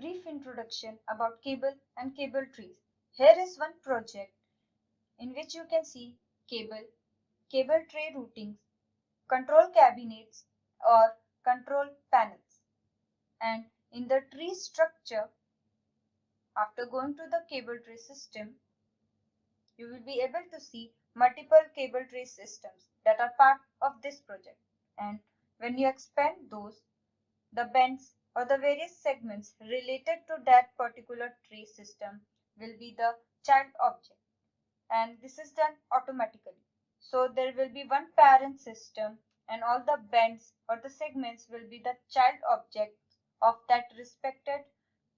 brief introduction about cable and cable trees. Here is one project in which you can see cable tray routings, control cabinets or control panels. And in the tree structure, after going to the cable tray system, you will be able to see multiple cable tray systems that are part of this project. And when you expand those, the bends or the various segments related to that particular tray system will be the child object, and this is done automatically. So there will be one parent system and all the bends or the segments will be the child objects of that respected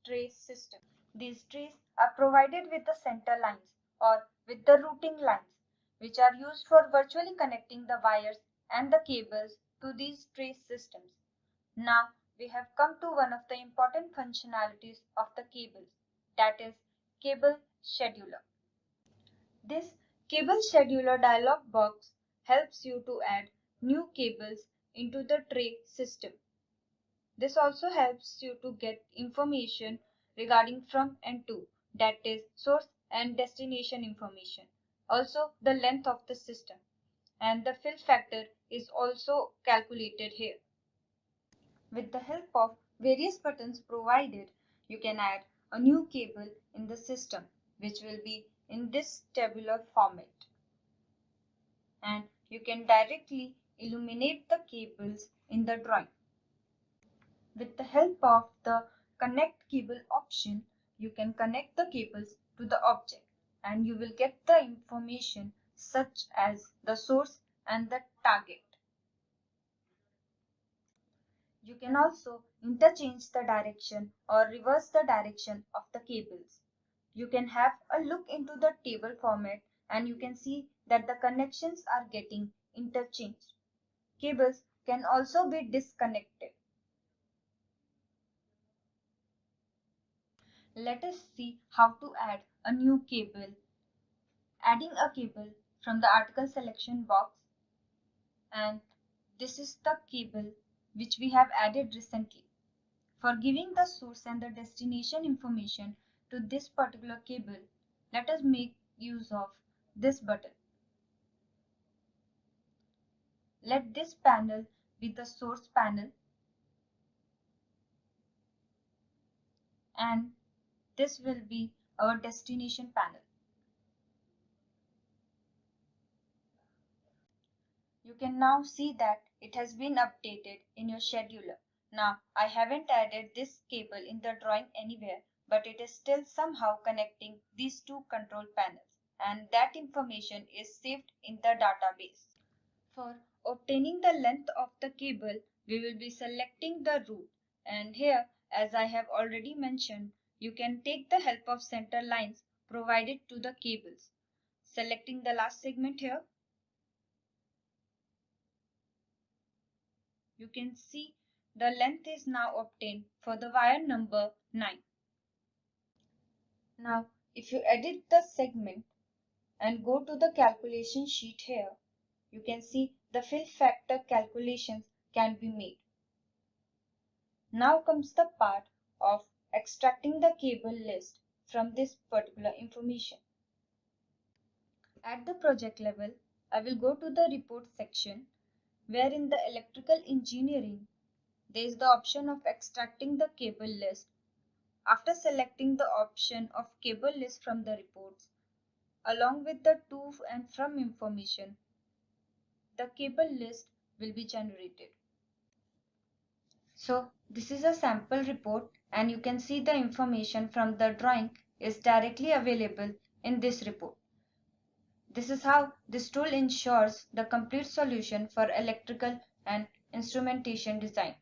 tray system. These trays are provided with the center lines or with the routing lines, which are used for virtually connecting the wires and the cables to these tray systems. Now we have come to one of the important functionalities of the cables, that is cable scheduler. This cable scheduler dialog box helps you to add new cables into the tray system. This also helps you to get information regarding from and to, that is source and destination information. Also the length of the system and the fill factor is also calculated here. With the help of various buttons provided, you can add a new cable in the system, which will be in this tabular format. And you can directly illuminate the cables in the drawing. With the help of the connect cable option, you can connect the cables to the object and you will get the information such as the source and the target. You can also interchange the direction or reverse the direction of the cables. You can have a look into the table format and you can see that the connections are getting interchanged. Cables can also be disconnected. Let us see how to add a new cable. Adding a cable from the article selection box, and this is the cable which we have added recently. For giving the source and the destination information to this particular cable, let us make use of this button. Let this panel be the source panel and this will be our destination panel. You can now see that it has been updated in your scheduler. Now I haven't added this cable in the drawing anywhere, but it is still somehow connecting these two control panels and that information is saved in the database. For obtaining the length of the cable, we will be selecting the route, and here, as I have already mentioned, you can take the help of center lines provided to the cables. Selecting the last segment here, you can see the length is now obtained for the wire number 9. Now, if you edit the segment and go to the calculation sheet here, you can see the fill factor calculations can be made. Now comes the part of extracting the cable list from this particular information. At the project level, I will go to the report section where in the electrical engineering there is the option of extracting the cable list. After selecting the option of cable list from the reports, along with the to and from information, the cable list will be generated. So this is a sample report and you can see the information from the drawing is directly available in this report. This is how this tool ensures the complete solution for electrical and instrumentation design.